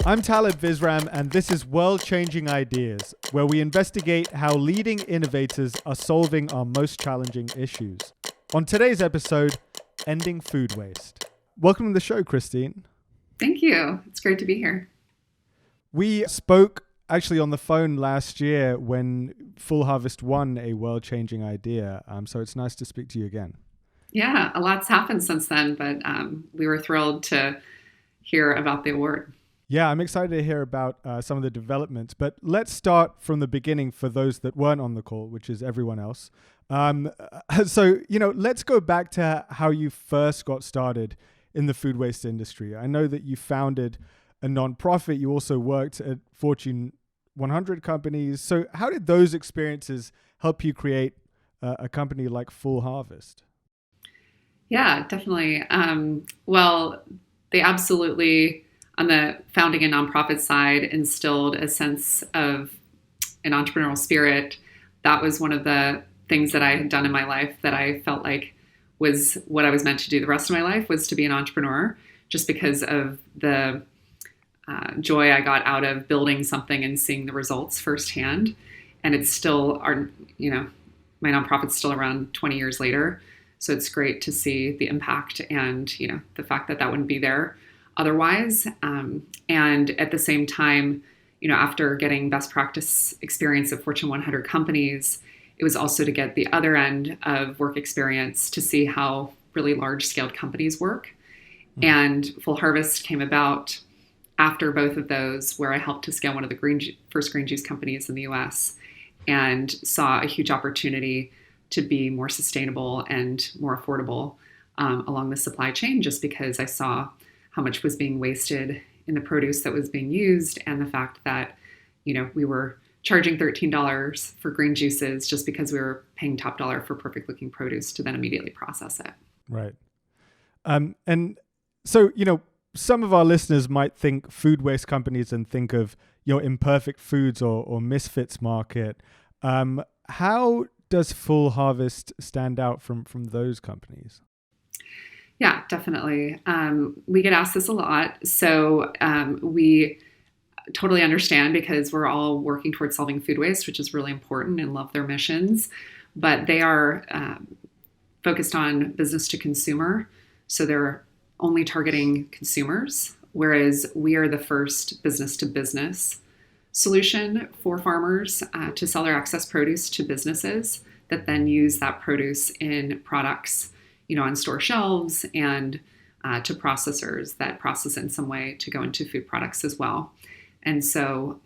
I'm Talib Visram, and this is World Changing Ideas, where we investigate how leading innovators are solving our most challenging issues. On today's episode, ending food waste. Welcome to the show, Christine. Thank you. It's great to be here. We spoke actually on the phone last year when Full Harvest won a World Changing Idea, so it's nice to speak to you again. Yeah, a lot's happened since then, but we were thrilled to hear about the award. Yeah, I'm excited to hear about some of the developments, but let's start from the beginning for those that weren't on the call, which is everyone else. Let's go back to how you first got started in the food waste industry. I know that you founded a nonprofit. You also worked at Fortune 100 companies. So how did those experiences help you create a company like Full Harvest? Yeah, definitely. They absolutely, on the founding and nonprofit side, instilled a sense of an entrepreneurial spirit. That was one of the things that I had done in my life that I felt like was what I was meant to do the rest of my life, was to be an entrepreneur, just because of the joy I got out of building something and seeing the results firsthand. And it's still, my nonprofit's still around 20 years later. So it's great to see the impact and, the fact that wouldn't be there otherwise. And at the same time, after getting best practice experience at Fortune 100 companies, it was also to get the other end of work experience to see how really large scaled companies work. Mm-hmm. And Full Harvest came about after both of those, where I helped to scale one of the first green juice companies in the US and saw a huge opportunity to be more sustainable and more affordable along the supply chain, just because I saw how much was being wasted in the produce that was being used, and the fact that, we were charging $13 for green juices just because we were paying top dollar for perfect looking produce to then immediately process it. Right. And so, some of our listeners might think food waste companies and think of your Imperfect Foods or Misfits market. How does Full Harvest stand out from those companies? Yeah, definitely. We get asked this a lot. So we totally understand, because we're all working towards solving food waste, which is really important, and love their missions. But they are focused on business to consumer. So they're only targeting consumers, whereas we are the first business to business solution for farmers to sell their excess produce to businesses that then use that produce in products, on store shelves, and to processors that process it in some way to go into food products as well. And so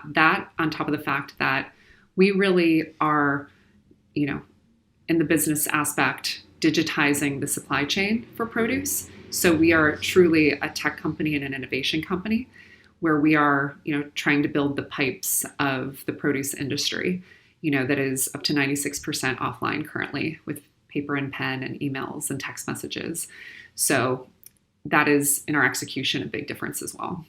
that, on top of the fact that we really are, in the business aspect, digitizing the supply chain for produce. So we are truly a tech company and an innovation company, where we are, trying to build the pipes of the produce industry, that is up to 96% offline currently, with paper and pen and emails and text messages. So that is, in our execution, a big difference as well.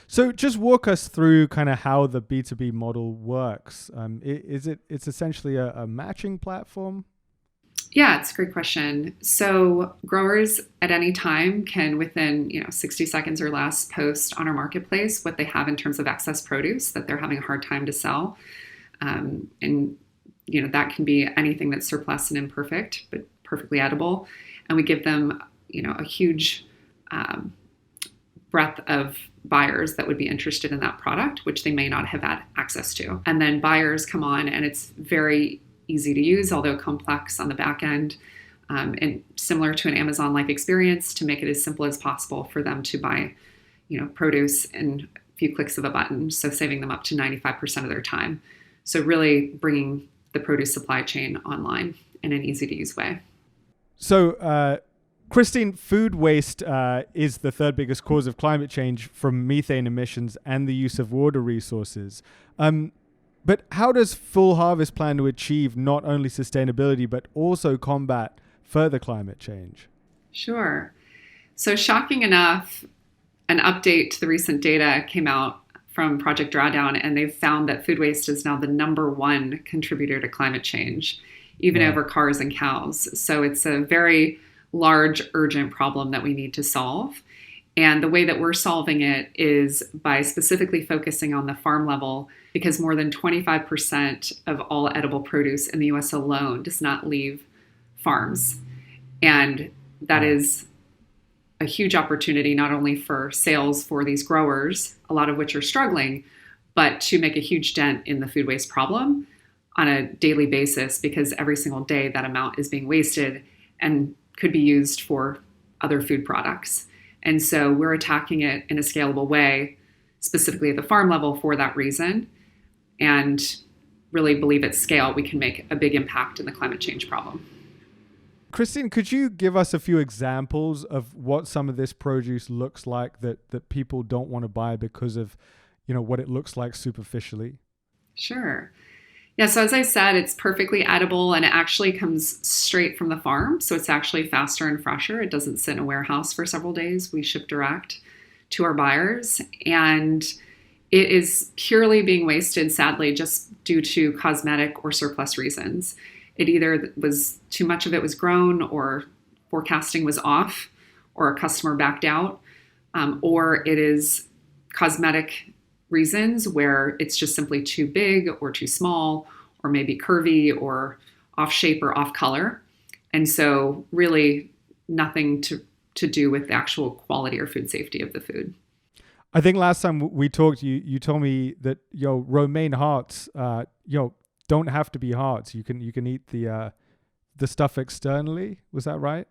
So just walk us through kind of how the B2B model works. It's essentially a matching platform? Yeah, it's a great question. So growers at any time can, within 60 seconds or less, post on our marketplace what they have in terms of excess produce that they're having a hard time to sell. And that can be anything that's surplus and imperfect, but perfectly edible. And we give them, a huge breadth of buyers that would be interested in that product, which they may not have had access to. And then buyers come on, and it's very easy to use, although complex on the back end, and similar to an Amazon-like experience, to make it as simple as possible for them to buy, produce in a few clicks of a button. So saving them up to 95% of their time. So really bringing the produce supply chain online in an easy to use way. So, Christine, food waste is the third biggest cause of climate change, from methane emissions and the use of water resources. But how does Full Harvest plan to achieve not only sustainability, but also combat further climate change? Sure. So shocking enough, an update to the recent data came out from Project Drawdown, and they've found that food waste is now the number one contributor to climate change, even over cars and cows. So it's a very large, urgent problem that we need to solve. And the way that we're solving it is by specifically focusing on the farm level, because more than 25% of all edible produce in the US alone does not leave farms. And that is a huge opportunity, not only for sales for these growers, a lot of which are struggling, but to make a huge dent in the food waste problem on a daily basis, because every single day that amount is being wasted and could be used for other food products. And so we're attacking it in a scalable way, specifically at the farm level for that reason, and really believe at scale we can make a big impact in the climate change problem. Christine, could you give us a few examples of what some of this produce looks like that people don't want to buy because of, what it looks like superficially? Sure. Yeah, so as I said, it's perfectly edible and it actually comes straight from the farm. So it's actually faster and fresher. It doesn't sit in a warehouse for several days. We ship direct to our buyers. And it is purely being wasted, sadly, just due to cosmetic or surplus reasons. It either was too much of it was grown, or forecasting was off, or a customer backed out, or it is cosmetic reasons where it's just simply too big or too small, or maybe curvy or off shape or off color. And so really nothing to do with the actual quality or food safety of the food. I think last time we talked, you told me that romaine hearts, don't have to be hearts. You can eat the stuff externally. Was that right?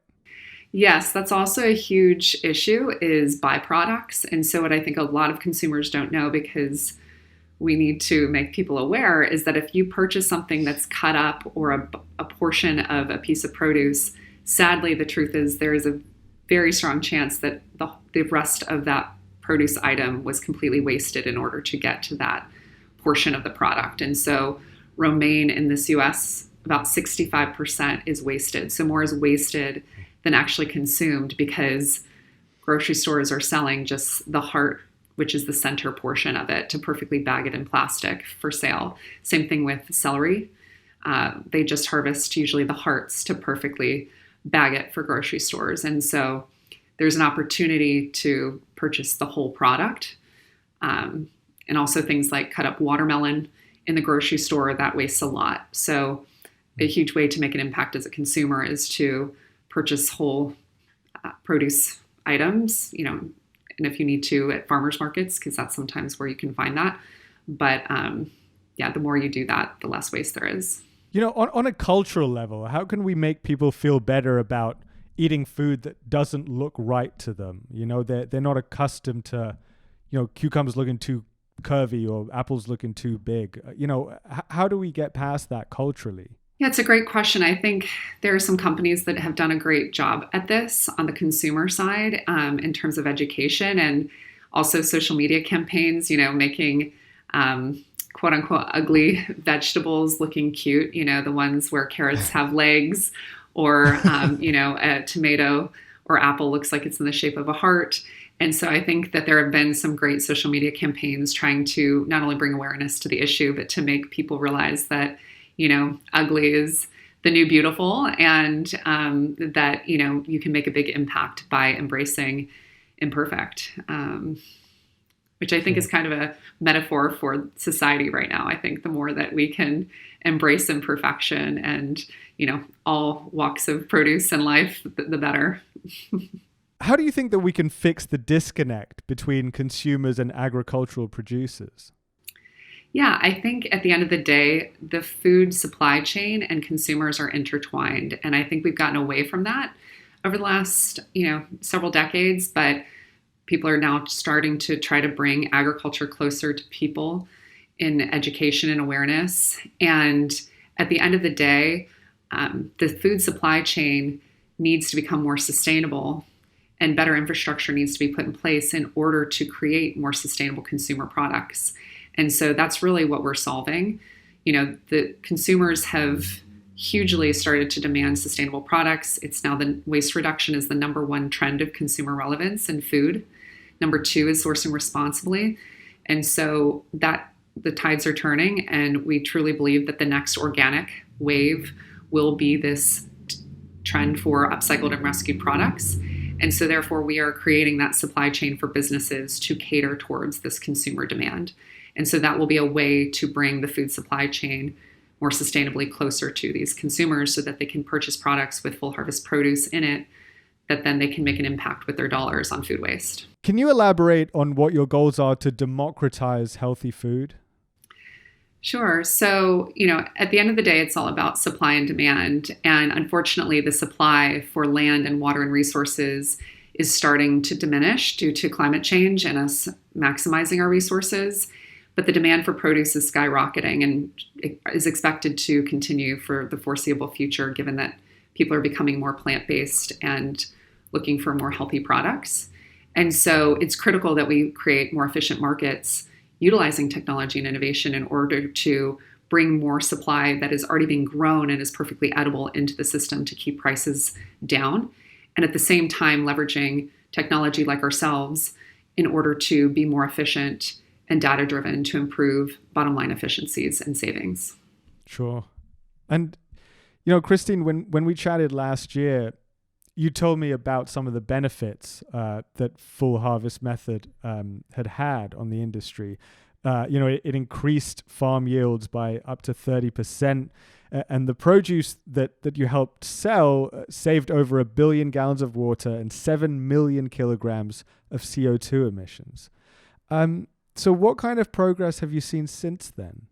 Yes, that's also a huge issue, is byproducts. And so what I think a lot of consumers don't know, because we need to make people aware, is that if you purchase something that's cut up, or a portion of a piece of produce, sadly, the truth is there is a very strong chance that the rest of that produce item was completely wasted in order to get to that portion of the product. And so romaine in this US, about 65% is wasted. So more is wasted than actually consumed, because grocery stores are selling just the heart, which is the center portion of it, to perfectly bag it in plastic for sale. Same thing with celery. They just harvest usually the hearts to perfectly bag it for grocery stores. And so there's an opportunity to purchase the whole product. And also things like cut up watermelon in the grocery store, that wastes a lot. So a huge way to make an impact as a consumer is to purchase whole produce items, and if you need to at farmers markets, because that's sometimes where you can find that. But the more you do that, the less waste there is. On a cultural level, how can we make people feel better about eating food that doesn't look right to them? They're not accustomed to, cucumbers looking too curvy or apples looking too big. How do we get past that culturally? Yeah, it's a great question. I think there are some companies that have done a great job at this on the consumer side, in terms of education, and also social media campaigns, making quote unquote ugly vegetables looking cute, the ones where carrots have legs, or, a tomato or apple looks like it's in the shape of a heart. And so I think that there have been some great social media campaigns trying to not only bring awareness to the issue, but to make people realize that ugly is the new beautiful, and that, you can make a big impact by embracing imperfect, which I think is kind of a metaphor for society right now. I think the more that we can embrace imperfection and, all walks of produce and life, the better. How do you think that we can fix the disconnect between consumers and agricultural producers? Yeah, I think at the end of the day, the food supply chain and consumers are intertwined. And I think we've gotten away from that over the last, several decades, but people are now starting to try to bring agriculture closer to people in education and awareness. And at the end of the day, the food supply chain needs to become more sustainable, and better infrastructure needs to be put in place in order to create more sustainable consumer products. And so that's really what we're solving. The consumers have hugely started to demand sustainable products. It's now the waste reduction is the number one trend of consumer relevance in food. Number two is sourcing responsibly. And so that the tides are turning, and we truly believe that the next organic wave will be this trend for upcycled and rescued products. And so therefore we are creating that supply chain for businesses to cater towards this consumer demand. And so that will be a way to bring the food supply chain more sustainably closer to these consumers so that they can purchase products with full harvest produce in it, that then they can make an impact with their dollars on food waste. Can you elaborate on what your goals are to democratize healthy food? Sure. So, at the end of the day, it's all about supply and demand. And unfortunately, the supply for land and water and resources is starting to diminish due to climate change and us maximizing our resources. But the demand for produce is skyrocketing and it is expected to continue for the foreseeable future, given that people are becoming more plant-based and looking for more healthy products. And so it's critical that we create more efficient markets utilizing technology and innovation in order to bring more supply that is already being grown and is perfectly edible into the system to keep prices down. And at the same time, leveraging technology like ourselves in order to be more efficient and data-driven to improve bottom line efficiencies and savings. Sure. And, Christine, when we chatted last year, you told me about some of the benefits that full harvest method had on the industry. It increased farm yields by up to 30%, and the produce that you helped sell saved over 1 billion gallons of water and 7 million kilograms of CO2 emissions. So what kind of progress have you seen since then?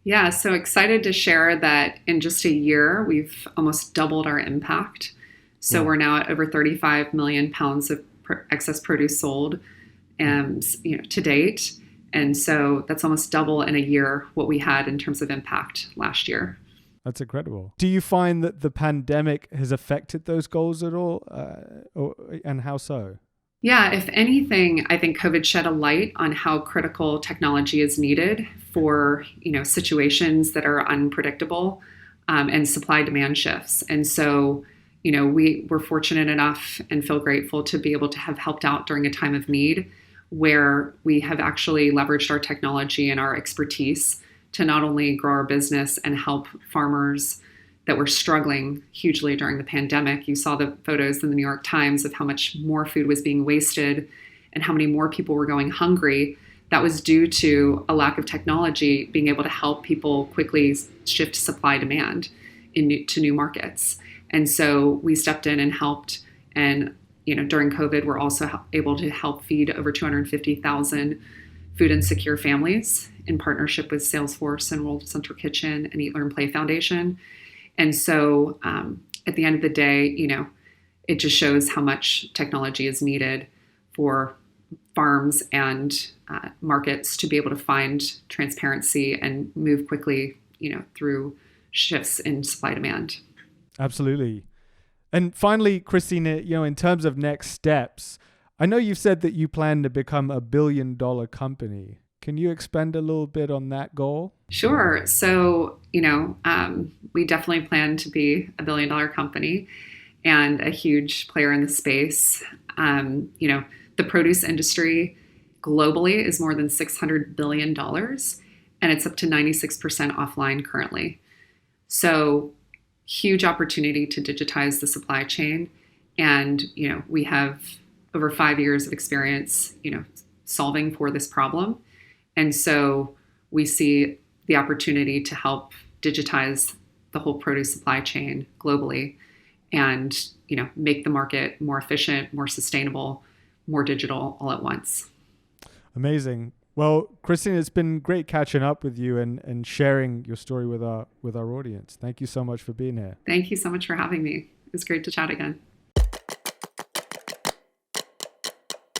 Yeah, so excited to share that in just a year, we've almost doubled our impact. So we're now at over 35 million pounds of excess produce sold to date. And so that's almost double in a year what we had in terms of impact last year. That's incredible. Do you find that the pandemic has affected those goals at all? And how so? Yeah, if anything, I think COVID shed a light on how critical technology is needed for, situations that are unpredictable and supply demand shifts. And so, we were fortunate enough and feel grateful to be able to have helped out during a time of need where we have actually leveraged our technology and our expertise to not only grow our business and help farmers that were struggling hugely during the pandemic. You saw the photos in the New York Times of how much more food was being wasted and how many more people were going hungry. That was due to a lack of technology being able to help people quickly shift supply demand to new markets. And so we stepped in and helped. And, during COVID, we're also able to help feed over 250,000 food insecure families in partnership with Salesforce and World Central Kitchen and Eat, Learn, Play Foundation. And so at the end of the day, it just shows how much technology is needed for farms and markets to be able to find transparency and move quickly, through shifts in supply demand. Absolutely. And finally, Christine, in terms of next steps, I know you've said that you plan to become $1 billion company. Can you expand a little bit on that goal? Sure. So, we definitely plan to be $1 billion company and a huge player in the space. The produce industry globally is more than $600 billion, and it's up to 96% offline currently. So, huge opportunity to digitize the supply chain. And, we have over 5 years of experience, solving for this problem. And so we see the opportunity to help digitize the whole produce supply chain globally and, make the market more efficient, more sustainable, more digital all at once. Amazing. Well, Christine, it's been great catching up with you and sharing your story with our audience. Thank you so much for being here. Thank you so much for having me. It was great to chat again.